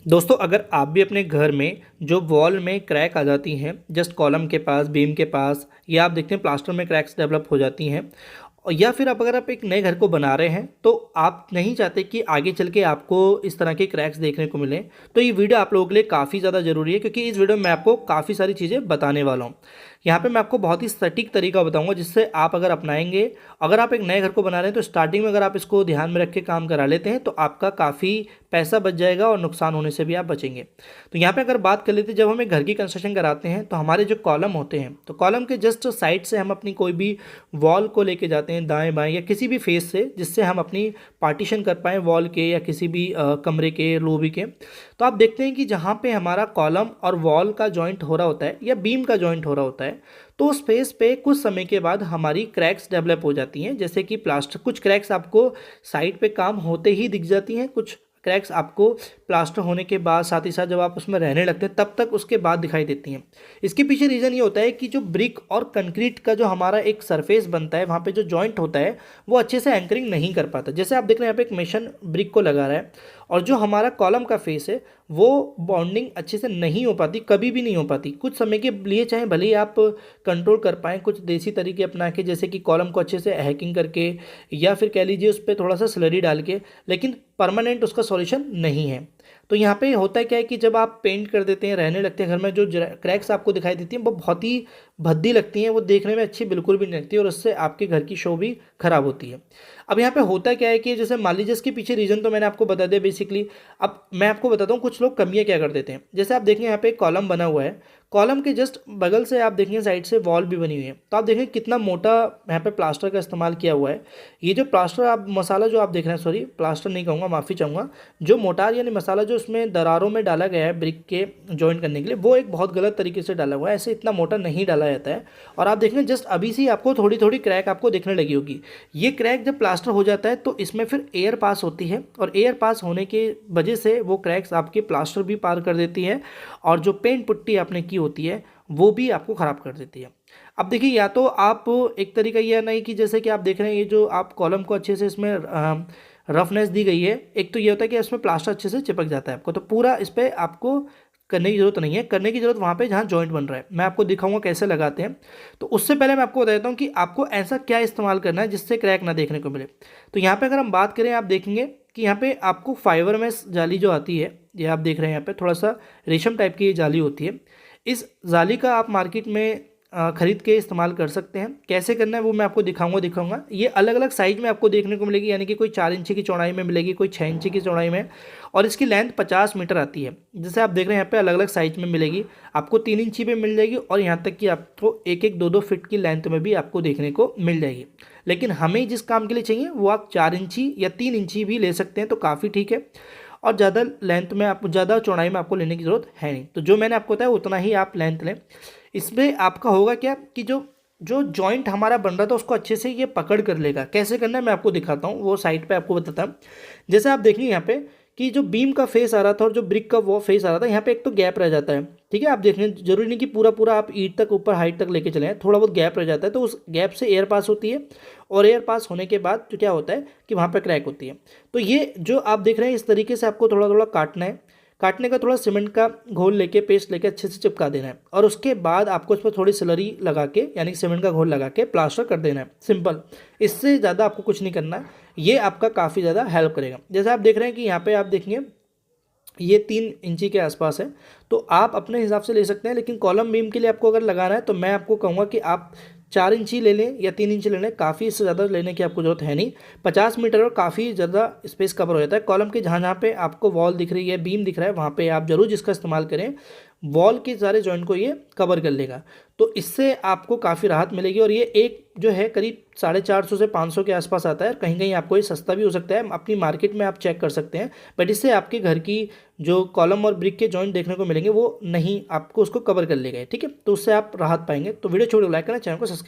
दोस्तों, अगर आप भी अपने घर में जो वॉल में क्रैक आ जाती हैं जस्ट कॉलम के पास, बीम के पास, या आप देखते हैं प्लास्टर में क्रैक्स डेवलप हो जाती हैं, और या फिर अगर आप एक नए घर को बना रहे हैं तो आप नहीं चाहते कि आगे चल के आपको इस तरह के क्रैक्स देखने को मिलें, तो ये वीडियो आप लोगों के लिए काफ़ी ज़्यादा ज़रूरी है, क्योंकि इस वीडियो में मैं आपको काफ़ी सारी चीज़ें बताने वाला हूँ। यहाँ पे मैं आपको बहुत ही सटीक तरीका बताऊंगा जिससे आप अगर अपनाएंगे, अगर आप एक नए घर को बना रहे हैं तो स्टार्टिंग में अगर आप इसको ध्यान में रख के काम करा लेते हैं तो आपका काफ़ी पैसा बच जाएगा और नुकसान होने से भी आप बचेंगे। तो यहाँ पे अगर बात कर लेते हैं, जब हम एक घर की कंस्ट्रक्शन कराते हैं तो हमारे जो कॉलम होते हैं, तो कॉलम के जस्ट साइड से हम अपनी कोई भी वॉल को लेके जाते हैं दाएं बाएं या किसी भी फेस से, जिससे हम अपनी पार्टीशन कर पाएँ वॉल के या किसी भी कमरे के, लोबी के। तो आप देखते हैं कि जहाँ पे हमारा कॉलम और वॉल का जॉइंट हो रहा होता है या बीम का जॉइंट हो रहा होता है, तो उस फेस पे कुछ समय के बाद हमारी क्रैक्स डेवलप हो जाती हैं। जैसे कि प्लास्टर, कुछ क्रैक्स आपको साइड पे काम होते ही दिख जाती हैं, कुछ क्रैक्स आपको प्लास्टर होने के बाद, साथ ही साथ जब आप उसमें रहने लगते हैं तब तक उसके बाद दिखाई देती हैं। इसके पीछे रीज़न ये होता है कि जो ब्रिक और कंक्रीट का जो हमारा एक सरफेस बनता है, वहाँ पे जो जॉइंट होता है वो अच्छे से एंकरिंग नहीं कर पाता। जैसे आप देख रहे हैं यहाँ पे एक मेशन ब्रिक को लगा रहा है, और जो हमारा कॉलम का फेस है वो बॉन्डिंग अच्छे से नहीं हो पाती, कभी भी नहीं हो पाती। कुछ समय के लिए चाहे भले ही आप कंट्रोल कर पाएँ कुछ देसी तरीके अपना के, जैसे कि कॉलम को अच्छे से हैकिंग करके या फिर कह लीजिए उस पर थोड़ा सा स्लरी डाल के, लेकिन परमानेंट उसका सॉल्यूशन नहीं है। तो यहाँ पे होता है क्या है कि जब आप पेंट कर देते हैं, रहने लगते हैं घर में, जो क्रैक्स आपको दिखाई देती हैं वो बहुत ही भद्दी लगती हैं, वो देखने में अच्छी बिल्कुल भी नहीं लगती, और उससे आपके घर की शो भी खराब होती है। अब यहाँ पे होता क्या है कि जैसे मान लीजिए, इसके पीछे रीज़न तो मैंने आपको बता दिया बेसिकली। अब मैं आपको बताता हूँ कुछ लोग कमियाँ क्या कर देते हैं। जैसे आप देखें यहाँ पे एक कॉलम बना हुआ है, कॉलम के जस्ट बगल से आप देखेंगे साइड से वॉल भी बनी हुई है, तो आप देखें कितना मोटा यहाँ पे प्लास्टर का इस्तेमाल किया हुआ है। ये जो प्लास्टर आप मसाला जो आप देख रहे हैं, सॉरी प्लास्टर नहीं कहूँगा, माफ़ी चाहूँगा, जो मोटार यानी मसाला जो उसमें दरारों में डाला गया है ब्रिक के जॉइंट करने के लिए, वो एक बहुत गलत तरीके से डाला हुआ है। ऐसे इतना मोटा नहीं डाला जाता है। और आप देखें जस्ट अभी से आपको थोड़ी थोड़ी क्रैक आपको दिखने लगी होगी। ये क्रैक जब प्लास्टर हो जाता है तो इसमें फिर एयर पास होती है, और एयर पास होने की वजह से वो क्रैक्स आपके प्लास्टर भी पार कर देती है, और जो पेंट पुट्टी आपने की होती है वो भी आपको ख़राब कर देती है। अब देखिए, या तो आप एक तरीका यह नहीं कि जैसे कि आप देख रहे हैं ये जो आप कॉलम को अच्छे से इसमें रफनेस दी गई है, एक तो ये होता है कि इसमें प्लास्टर अच्छे से चिपक जाता है आपको, तो पूरा इस पर आपको करने की ज़रूरत नहीं है। करने की ज़रूरत वहाँ पे जहाँ जॉइंट बन रहा है। मैं आपको दिखाऊंगा कैसे लगाते हैं। तो उससे पहले मैं आपको बता देता हूँ कि आपको ऐसा क्या इस्तेमाल करना है जिससे क्रैक ना देखने को मिले। तो यहाँ पे अगर हम बात करें, आप देखेंगे कि यहाँ पे आपको फाइबर में जाली जो आती है, ये आप देख रहे हैं यहाँ पे थोड़ा सा रेशम टाइप की ये जाली होती है। इस जाली का आप मार्केट में खरीद के इस्तेमाल कर सकते हैं। कैसे करना है वो मैं आपको दिखाऊंगा। ये अलग अलग साइज में आपको देखने को मिलेगी, यानी कि कोई 4 इंची की चौड़ाई में मिलेगी, कोई 6 इंची की चौड़ाई में, और इसकी लेंथ 50 मीटर आती है। जैसे आप देख रहे हैं यहाँ पे अलग अलग साइज में मिलेगी, आपको 3 इंची पे मिल जाएगी, और यहाँ तक कि आपको 1-1, 2-2 फीट की लेंथ में भी आपको देखने को मिल जाएगी। लेकिन हमें जिस काम के लिए चाहिए वो आप 4 इंची या 3 इंची भी ले सकते हैं, तो काफ़ी ठीक है। और ज़्यादा लेंथ में आप, ज़्यादा चौड़ाई में आपको लेने की ज़रूरत है नहीं। तो जो मैंने आपको बताया उतना ही आप लेंथ लें। इसमें आपका होगा क्या कि जो जो जॉइंट हमारा बन रहा था उसको अच्छे से ये पकड़ कर लेगा। कैसे करना है मैं आपको दिखाता हूँ, वो साइड पे आपको बताता हूँ। जैसे आप देखिए यहाँ पे कि जो बीम का फेस आ रहा था और जो ब्रिक का वो फेस आ रहा था, यहाँ पे एक तो गैप रह जाता है। ठीक है, आप देख रहे हैं, जरूरी नहीं कि पूरा पूरा आप ईंट तक ऊपर हाइट तक लेके चले हैं, थोड़ा बहुत गैप रह जाता है, तो उस गैप से एयर पास होती है, और एयर पास होने के बाद तो क्या होता है कि वहाँ पर क्रैक होती है। तो ये जो आप देख रहे हैं इस तरीके से आपको थोड़ा थोड़ा काटना है। काटने का थोड़ा सीमेंट का घोल लेके, पेस्ट लेके अच्छे से चिपका देना है, और उसके बाद आपको इस पर थोड़ी स्लरी लगा के, यानी सीमेंट का घोल लगा के प्लास्टर कर देना है। सिंपल, इससे ज़्यादा आपको कुछ नहीं करना है। ये आपका काफ़ी ज़्यादा हेल्प करेगा। जैसे आप देख रहे हैं कि यहाँ पे आप देखेंगे ये 3 इंची के आसपास है, तो आप अपने हिसाब से ले सकते हैं। लेकिन कॉलम बीम के लिए आपको अगर लगाना है तो मैं आपको कहूँगा कि आप 4 इंची ले लें या 3 इंची ले लें, काफ़ी, इससे ज़्यादा लेने की आपको ज़रूरत है नहीं। 50 मीटर और काफ़ी ज़्यादा स्पेस कवर हो जाता है। कॉलम के जहाँ जहाँ पे आपको वॉल दिख रही है, बीम दिख रहा है, वहाँ पे आप जरूर जिसका इस्तेमाल करें, वॉल के सारे जॉइंट को ये कवर कर लेगा। तो इससे आपको काफ़ी राहत मिलेगी। और ये एक जो है करीब 450 से 500 के आसपास आता है। कहीं कहीं आपको ये सस्ता भी हो सकता है, अपनी मार्केट में आप चेक कर सकते हैं। बट इससे आपके घर की जो कॉलम और ब्रिक के जॉइंट देखने को मिलेंगे वो नहीं, आपको उसको कवर कर लेगा। ठीक है, तो उससे आप राहत पाएंगे। तो वीडियो छोड़ लाइक करना, चैनल को सब्सक्राइब।